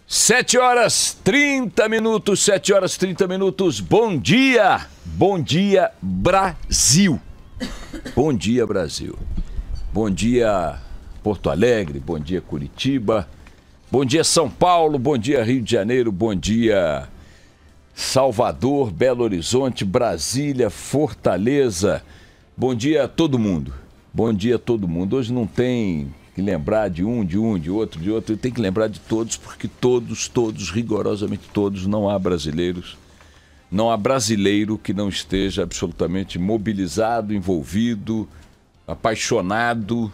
7h30, 7h30. Bom dia, Brasil. Bom dia, Brasil. Bom dia, Porto Alegre. Bom dia, Curitiba. Bom dia, São Paulo. Bom dia, Rio de Janeiro. Bom dia, Salvador, Belo Horizonte, Brasília, Fortaleza. Bom dia a todo mundo. Bom dia a todo mundo. Hoje não tem que lembrar de outro. Tem que lembrar de todos, porque todos, rigorosamente todos, não há brasileiros. Não há brasileiro que não esteja absolutamente mobilizado, envolvido, apaixonado,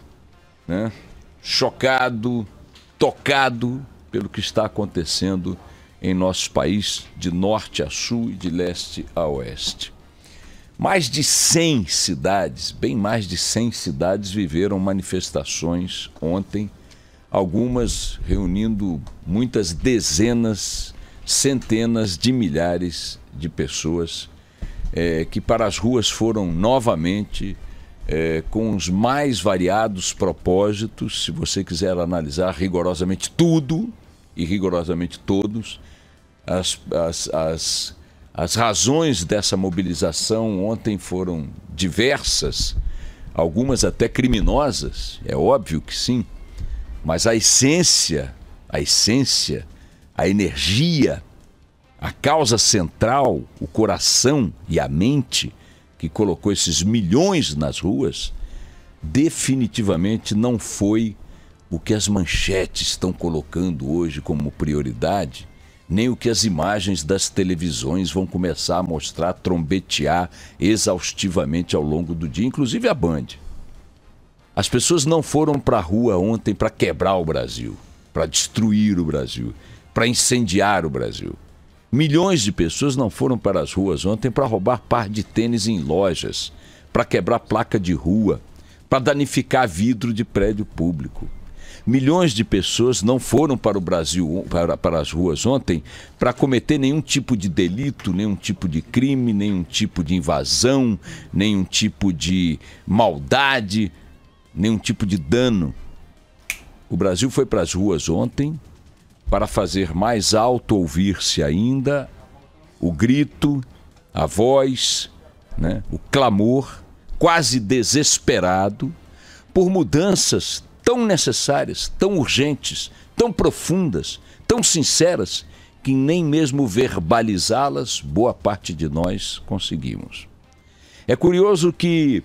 né? Chocado, tocado pelo que está acontecendo em nosso país, de norte a sul e de leste a oeste. Mais de 100 cidades, bem mais de 100 cidades viveram manifestações ontem, algumas reunindo muitas dezenas, centenas de milhares de pessoas que para as ruas foram novamente com os mais variados propósitos. Se você quiser analisar rigorosamente tudo e rigorosamente todos, as razões dessa mobilização ontem foram diversas, algumas até criminosas, é óbvio que sim, mas a essência, a energia, a causa central, o coração e a mente que colocou esses milhões nas ruas, definitivamente não foi o que as manchetes estão colocando hoje como prioridade, nem o que as imagens das televisões vão começar a mostrar, trombetear exaustivamente ao longo do dia, inclusive a Band. As pessoas não foram para a rua ontem para quebrar o Brasil, para destruir o Brasil, para incendiar o Brasil. Milhões de pessoas não foram para as ruas ontem para roubar par de tênis em lojas, para quebrar placa de rua, para danificar vidro de prédio público. Milhões de pessoas não foram para o Brasil, para as ruas ontem, para cometer nenhum tipo de delito, nenhum tipo de crime, nenhum tipo de invasão, nenhum tipo de maldade, nenhum tipo de dano. O Brasil foi para as ruas ontem para fazer mais alto ouvir-se ainda o grito, a voz, né, o clamor, quase desesperado, por mudanças tão necessárias, tão urgentes, tão profundas, tão sinceras, que nem mesmo verbalizá-las, boa parte de nós conseguimos. É curioso que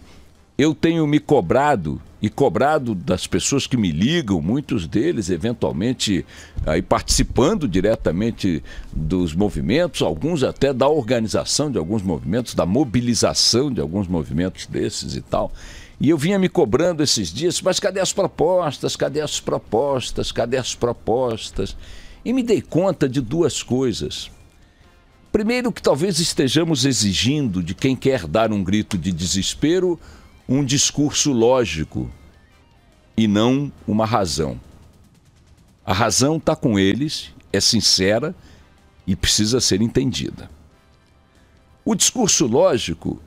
eu tenho me cobrado e cobrado das pessoas que me ligam, muitos deles eventualmente aí participando diretamente dos movimentos, alguns até da organização de alguns movimentos, da mobilização de alguns movimentos desses e tal. E eu vinha me cobrando esses dias, mas cadê as propostas? Cadê as propostas? Cadê as propostas? E me dei conta de duas coisas. Primeiro, que talvez estejamos exigindo de quem quer dar um grito de desespero um discurso lógico e não uma razão. A razão está com eles, é sincera e precisa ser entendida. O discurso lógico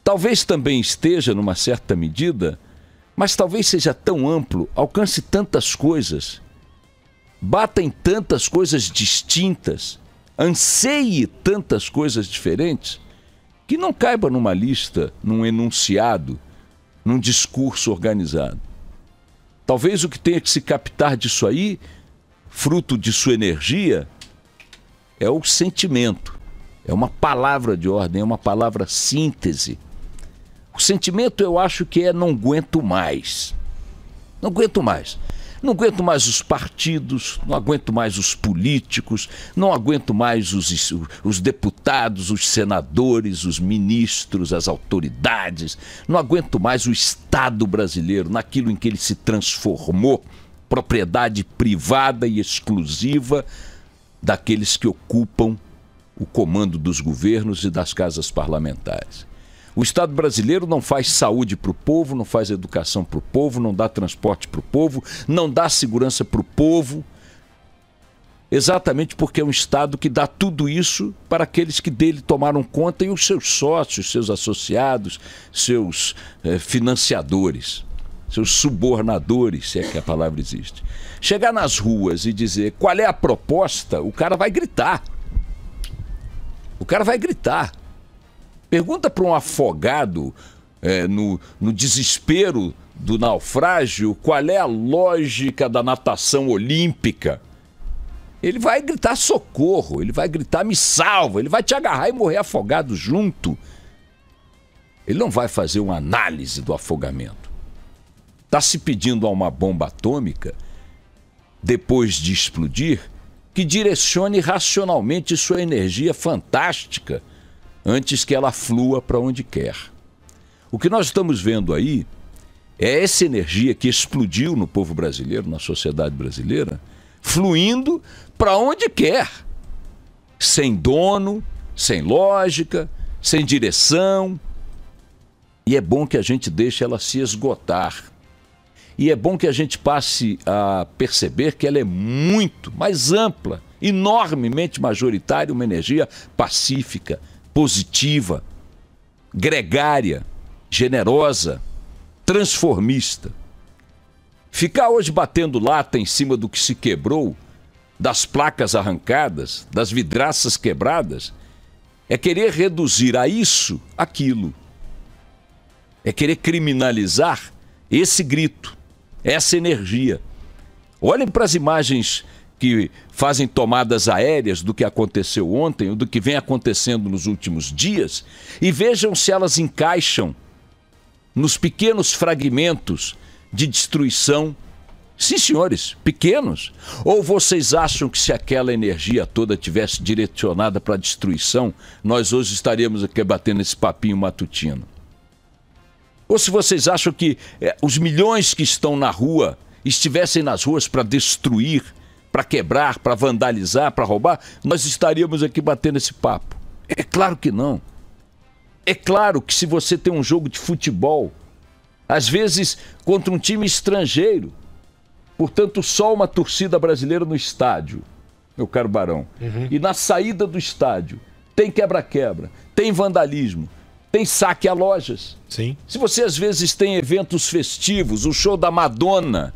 talvez também esteja numa certa medida, mas talvez seja tão amplo, alcance tantas coisas, bata em tantas coisas distintas, anseie tantas coisas diferentes, que não caiba numa lista, num enunciado, num discurso organizado. Talvez o que tenha que se captar disso aí, fruto de sua energia, é o sentimento, é uma palavra de ordem, é uma palavra síntese. O sentimento, eu acho que é não aguento mais. Não aguento mais. Não aguento mais os partidos, não aguento mais os políticos, não aguento mais os deputados, os senadores, os ministros, as autoridades. Não aguento mais o Estado brasileiro naquilo em que ele se transformou, propriedade privada e exclusiva daqueles que ocupam o comando dos governos e das casas parlamentares. O Estado brasileiro não faz saúde para o povo, não faz educação para o povo, não dá transporte para o povo, não dá segurança para o povo, exatamente porque é um Estado que dá tudo isso para aqueles que dele tomaram conta e os seus sócios, seus associados, seus financiadores. seus subornadores, se é que a palavra existe, chegar nas ruas e dizer qual é a proposta, o cara vai gritar. O cara vai gritar. Pergunta para um afogado no desespero do naufrágio qual é a lógica da natação olímpica. Ele vai gritar socorro, ele vai gritar me salva, ele vai te agarrar e morrer afogado junto. Ele não vai fazer uma análise do afogamento. Está se pedindo a uma bomba atômica, depois de explodir, que direcione racionalmente sua energia fantástica antes que ela flua para onde quer. O que nós estamos vendo aí é essa energia que explodiu no povo brasileiro, na sociedade brasileira, fluindo para onde quer, sem dono, sem lógica, sem direção. E é bom que a gente deixe ela se esgotar. E é bom que a gente passe a perceber que ela é muito mais ampla, enormemente majoritária, uma energia pacífica, positiva, gregária, generosa, transformista. Ficar hoje batendo lata em cima do que se quebrou, das placas arrancadas, das vidraças quebradas, é querer reduzir a isso aquilo. É querer criminalizar esse grito, essa energia. Olhem para as imagens que fazem tomadas aéreas do que aconteceu ontem, ou do que vem acontecendo nos últimos dias, e vejam se elas encaixam nos pequenos fragmentos de destruição. Sim, senhores, pequenos. Ou vocês acham que se aquela energia toda tivesse direcionada para a destruição, nós hoje estaríamos aqui batendo esse papinho matutino? Ou se vocês acham que os milhões que estão na rua estivessem nas ruas para destruir, para quebrar, para vandalizar, para roubar, nós estaríamos aqui batendo esse papo? É claro que não. É claro que se você tem um jogo de futebol, às vezes contra um time estrangeiro, portanto só uma torcida brasileira no estádio, meu caro Barão, e na saída do estádio tem quebra-quebra, tem vandalismo, tem saque a lojas. Sim. Se você às vezes tem eventos festivos, o show da Madonna,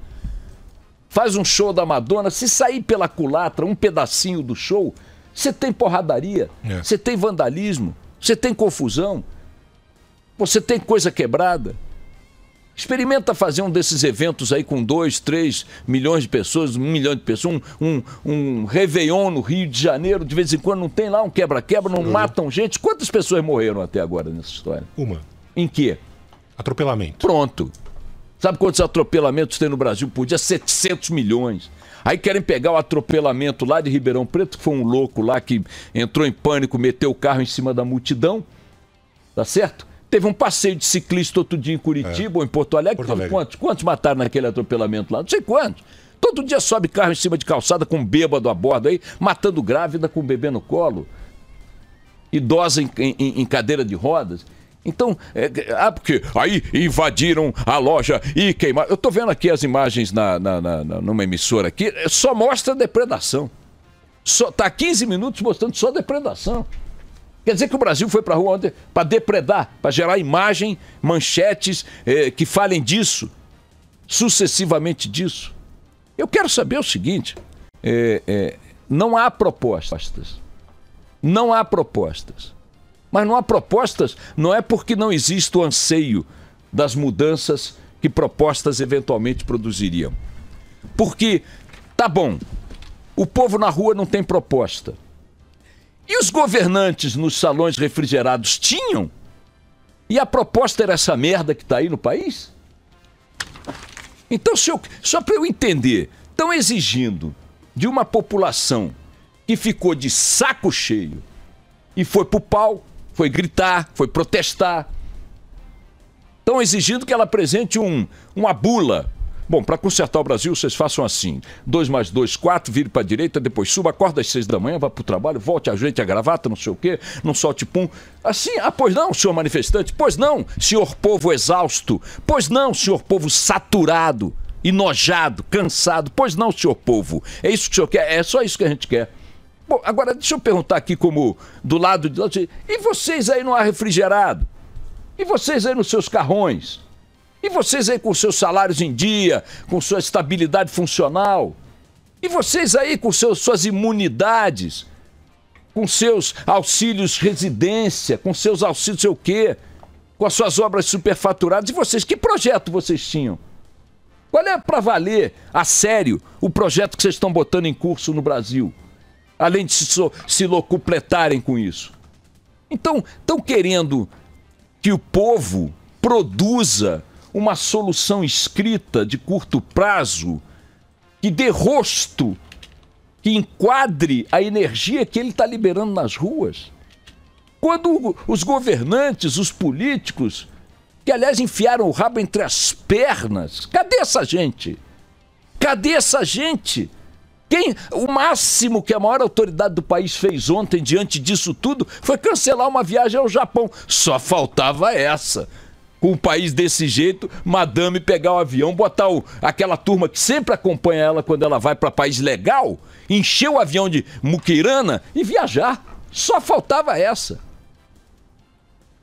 faz um show da Madonna, se sair pela culatra um pedacinho do show, você tem porradaria, você tem vandalismo, você tem confusão, você tem coisa quebrada. Experimenta fazer um desses eventos aí com 2, 3 milhões de pessoas, 1 milhão de pessoas, um Réveillon no Rio de Janeiro, de vez em quando não tem lá um quebra-quebra, não matam gente. Quantas pessoas morreram até agora nessa história? Uma. Em quê? Atropelamento. Pronto. Sabe quantos atropelamentos tem no Brasil por dia? 700 milhões. Aí querem pegar o atropelamento lá de Ribeirão Preto, que foi um louco lá que entrou em pânico, meteu o carro em cima da multidão, tá certo? Teve um passeio de ciclista outro dia em Curitiba ou em Porto Alegre. Quantos mataram naquele atropelamento lá? Não sei quantos. Todo dia sobe carro em cima de calçada com um bêbado a bordo aí, matando grávida com um bebê no colo. Idosa em cadeira de rodas. Então, porque aí invadiram a loja e queimaram. Eu tô vendo aqui as imagens numa emissora aqui, só mostra depredação. Tá 15 minutos mostrando só depredação. Quer dizer que o Brasil foi para a rua ontem para depredar, para gerar imagem, manchetes que falem disso, sucessivamente disso. Eu quero saber o seguinte, não há propostas. Não há propostas. Mas não há propostas, não é porque não existe o anseio das mudanças que propostas eventualmente produziriam. Porque, tá bom, o povo na rua não tem proposta. E os governantes nos salões refrigerados tinham? E a proposta era essa merda que está aí no país? Então, só para eu entender, estão exigindo de uma população que ficou de saco cheio e foi pro pau, foi gritar, foi protestar. Estão exigindo que ela apresente uma bula. Bom, para consertar o Brasil, vocês façam assim. 2 mais 2, 4, vire para a direita, depois suba, acorda às 6 da manhã, vá para o trabalho, volte, ajeite a gravata, não sei o quê, não solte pum. Assim, pois não, senhor manifestante, pois não, senhor povo exausto, pois não, senhor povo saturado, enojado, cansado, pois não, senhor povo. É isso que o senhor quer? É só isso que a gente quer. Bom, agora deixa eu perguntar aqui como do lado de lá, e vocês aí no ar refrigerado? E vocês aí nos seus carrões? E vocês aí com seus salários em dia, com sua estabilidade funcional. E vocês aí com suas imunidades, com seus auxílios residência, com seus auxílios sei o quê, com as suas obras superfaturadas. E vocês, que projeto vocês tinham? Qual é para valer a sério o projeto que vocês estão botando em curso no Brasil? Além de se locupletarem com isso. Então, estão querendo que o povo produza uma solução escrita de curto prazo que dê rosto, que enquadre a energia que ele está liberando nas ruas. Quando os governantes, os políticos, que aliás enfiaram o rabo entre as pernas, cadê essa gente? Cadê essa gente? O máximo que a maior autoridade do país fez ontem diante disso tudo foi cancelar uma viagem ao Japão. Só faltava essa. Com um país desse jeito, madame pegar o avião, botar aquela turma que sempre acompanha ela quando ela vai para país legal, encher o avião de muquirana e viajar. Só faltava essa.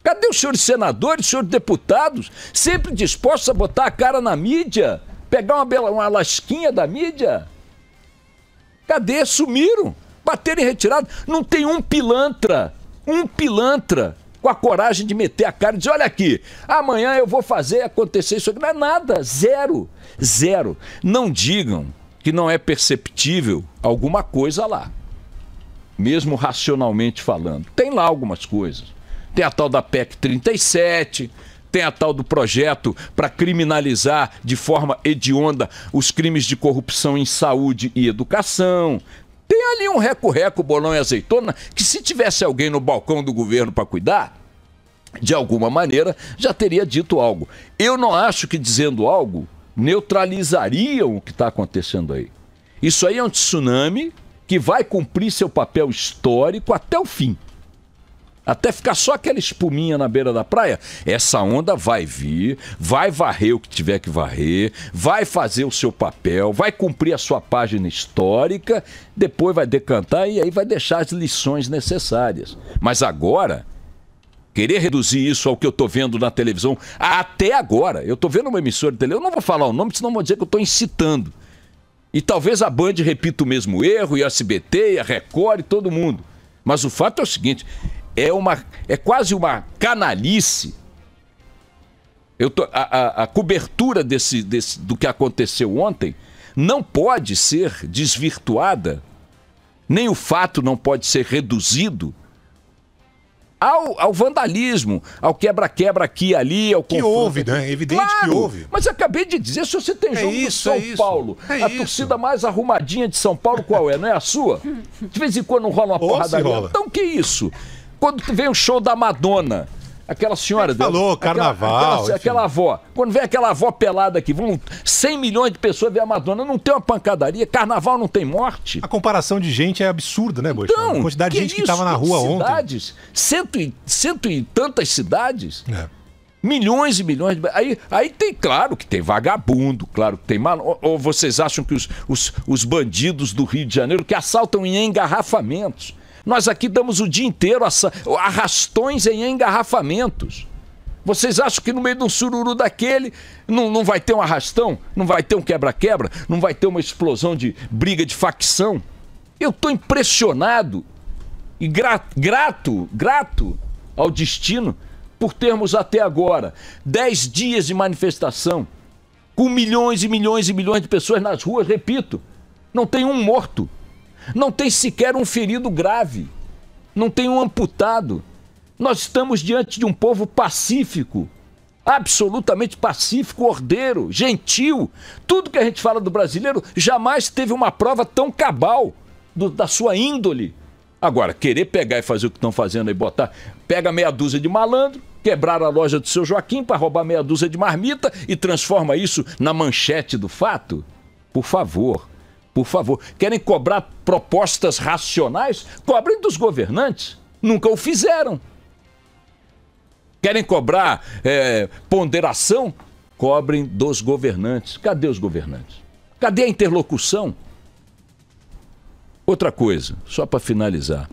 Cadê os senhores senadores, os senhores deputados, sempre dispostos a botar a cara na mídia, pegar uma lasquinha da mídia? Cadê? Sumiram. Bateram em retirada. Não tem um pilantra com a coragem de meter a cara e dizer, olha aqui, amanhã eu vou fazer acontecer isso aqui. Não é nada, zero. Não digam que não é perceptível alguma coisa lá, mesmo racionalmente falando. Tem lá algumas coisas. Tem a tal da PEC 37, tem a tal do projeto para criminalizar de forma hedionda os crimes de corrupção em saúde e educação. Tem ali um reco-reco, bolão e azeitona, que se tivesse alguém no balcão do governo para cuidar, de alguma maneira, já teria dito algo. Eu não acho que dizendo algo neutralizariam o que está acontecendo aí. Isso aí é um tsunami que vai cumprir seu papel histórico até o fim. Até ficar só aquela espuminha na beira da praia. Essa onda vai vir, vai varrer o que tiver que varrer, vai fazer o seu papel, vai cumprir a sua página histórica, depois vai decantar e aí vai deixar as lições necessárias. Mas agora, querer reduzir isso ao que eu estou vendo na televisão, até agora, eu estou vendo uma emissora de televisão, eu não vou falar o nome, senão vou dizer que eu estou incitando. E talvez a Band repita o mesmo erro, e a SBT, e a Record, e todo mundo. Mas o fato é o seguinte... É quase uma canalice. A cobertura do que aconteceu ontem não pode ser desvirtuada, nem o fato não pode ser reduzido ao vandalismo, ao quebra-quebra aqui e ali, ao que houve, né? É evidente, claro, que houve. Mas acabei de dizer, se você tem jogo do São Paulo, a torcida mais arrumadinha de São Paulo qual é? Não é a sua? De vez em quando rola uma porradaria. Então que isso? Quando vem o show da Madonna, aquela senhora... Falou, carnaval... Aquela avó. Quando vem aquela avó pelada aqui, vão 100 milhões de pessoas ver a Madonna, não tem uma pancadaria, carnaval não tem morte. A comparação de gente é absurda, né, Boixá? Então, a quantidade de gente que estava na rua cidades, ontem. Cento e tantas cidades. É. Milhões e milhões de... Aí tem, claro que tem vagabundo, claro que tem mal. Ou vocês acham que os bandidos do Rio de Janeiro que assaltam em engarrafamentos... Nós aqui damos o dia inteiro arrastões em engarrafamentos. Vocês acham que no meio de um sururu daquele não vai ter um arrastão? Não vai ter um quebra-quebra? Não vai ter uma explosão de briga de facção? Eu estou impressionado e grato ao destino por termos até agora 10 dias de manifestação com milhões e milhões e milhões de pessoas nas ruas, repito, não tem um morto. Não tem sequer um ferido grave. Não tem um amputado. Nós estamos diante de um povo pacífico. Absolutamente pacífico, ordeiro, gentil. Tudo que a gente fala do brasileiro jamais teve uma prova tão cabal da sua índole. Agora, querer pegar e fazer o que estão fazendo aí, pega meia dúzia de malandro, quebrar a loja do seu Joaquim para roubar meia dúzia de marmita e transforma isso na manchete do fato? Por favor. Por favor, querem cobrar propostas racionais? Cobrem dos governantes. Nunca o fizeram. Querem cobrar ponderação? Cobrem dos governantes. Cadê os governantes? Cadê a interlocução? Outra coisa, só para finalizar.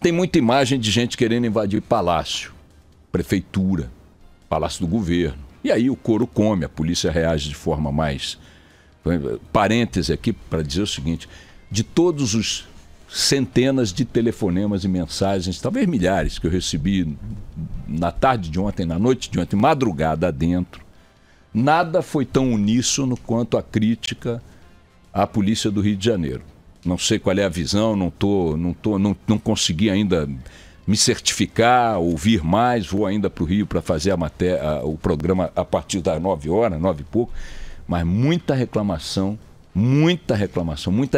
Tem muita imagem de gente querendo invadir palácio, prefeitura, palácio do governo. E aí o couro come, a polícia reage de forma mais... Parêntese aqui para dizer o seguinte, de todos os centenas de telefonemas e mensagens, talvez milhares, que eu recebi na tarde de ontem, na noite de ontem, madrugada adentro, nada foi tão uníssono quanto a crítica à polícia do Rio de Janeiro. Não sei qual é a visão, não consegui ainda me certificar, ouvir mais, vou ainda para o Rio para fazer o programa a partir das 9 horas, 9 e pouco, mas muita reclamação, muita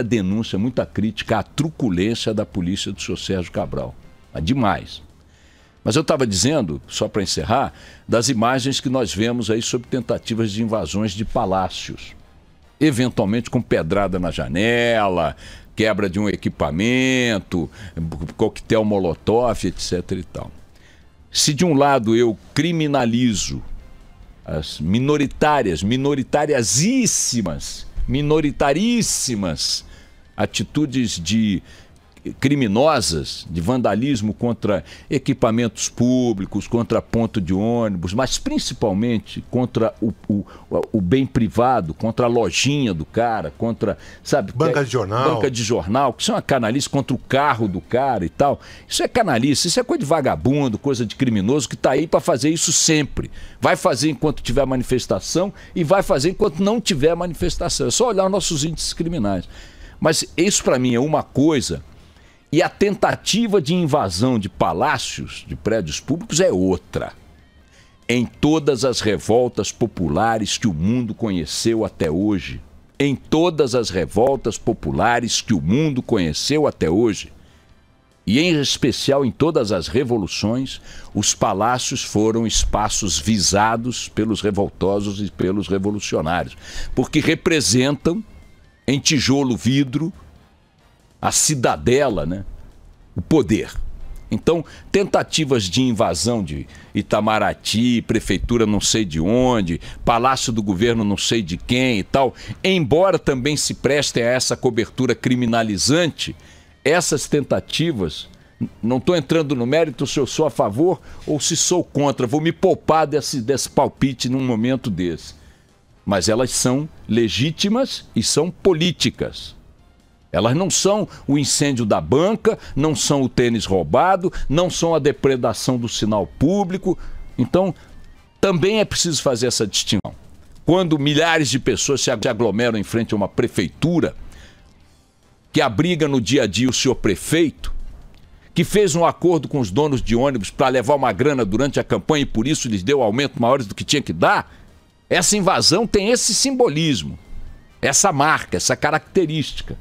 denúncia, muita crítica à truculência da polícia do senhor Sérgio Cabral. É demais. Mas eu estava dizendo, só para encerrar, das imagens que nós vemos aí sobre tentativas de invasões de palácios. Eventualmente com pedrada na janela, quebra de um equipamento, coquetel molotov, etc. e tal. Se de um lado eu criminalizo as minoritaríssimas atitudes criminosas, de vandalismo contra equipamentos públicos, contra ponto de ônibus, mas principalmente contra o bem privado, contra a lojinha do cara, contra, sabe, banca de jornal, que isso é uma canalice, contra o carro do cara e tal. Isso é canalice, isso é coisa de vagabundo, coisa de criminoso que está aí para fazer isso sempre. Vai fazer enquanto tiver manifestação e vai fazer enquanto não tiver manifestação. É só olhar os nossos índices criminais. Mas isso para mim é uma coisa. E a tentativa de invasão de palácios, de prédios públicos, é outra. Em todas as revoltas populares que o mundo conheceu até hoje, e em especial em todas as revoluções, os palácios foram espaços visados pelos revoltosos e pelos revolucionários, porque representam, em tijolo, vidro, a cidadela, né? O poder. Então, tentativas de invasão de Itamaraty, prefeitura não sei de onde, palácio do governo não sei de quem e tal, embora também se prestem a essa cobertura criminalizante, essas tentativas, não estou entrando no mérito se eu sou a favor ou se sou contra, vou me poupar desse palpite num momento desse. Mas elas são legítimas e são políticas. Elas não são o incêndio da banca, não são o tênis roubado, não são a depredação do sinal público. Então, também é preciso fazer essa distinção. Quando milhares de pessoas se aglomeram em frente a uma prefeitura, que abriga no dia a dia o senhor prefeito, que fez um acordo com os donos de ônibus para levar uma grana durante a campanha e por isso lhes deu aumentos maiores do que tinha que dar, essa invasão tem esse simbolismo, essa marca, essa característica.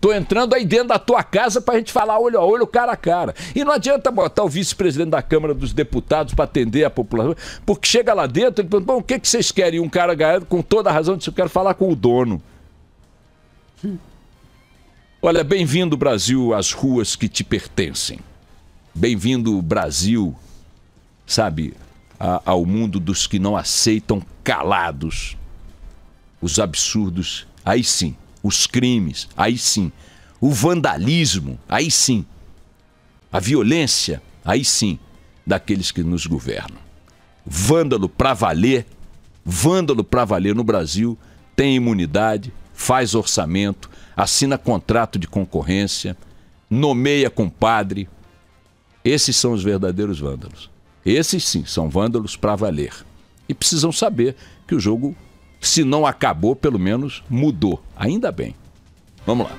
Tô entrando aí dentro da tua casa pra gente falar olho a olho, cara a cara. E não adianta botar o vice-presidente da Câmara dos Deputados pra atender a população, porque chega lá dentro e pergunta, bom, o que vocês querem? E um cara ganhando com toda a razão, disse, eu quero falar com o dono. Olha, bem-vindo, Brasil, às ruas que te pertencem. Bem-vindo, Brasil, sabe, ao mundo dos que não aceitam calados os absurdos, aí sim. Os crimes, aí sim. O vandalismo, aí sim. A violência, aí sim, daqueles que nos governam. Vândalo pra valer no Brasil, tem imunidade, faz orçamento, assina contrato de concorrência, nomeia compadre. Esses são os verdadeiros vândalos. Esses sim, são vândalos pra valer. E precisam saber que o jogo, se não acabou, pelo menos mudou. Ainda bem. Vamos lá.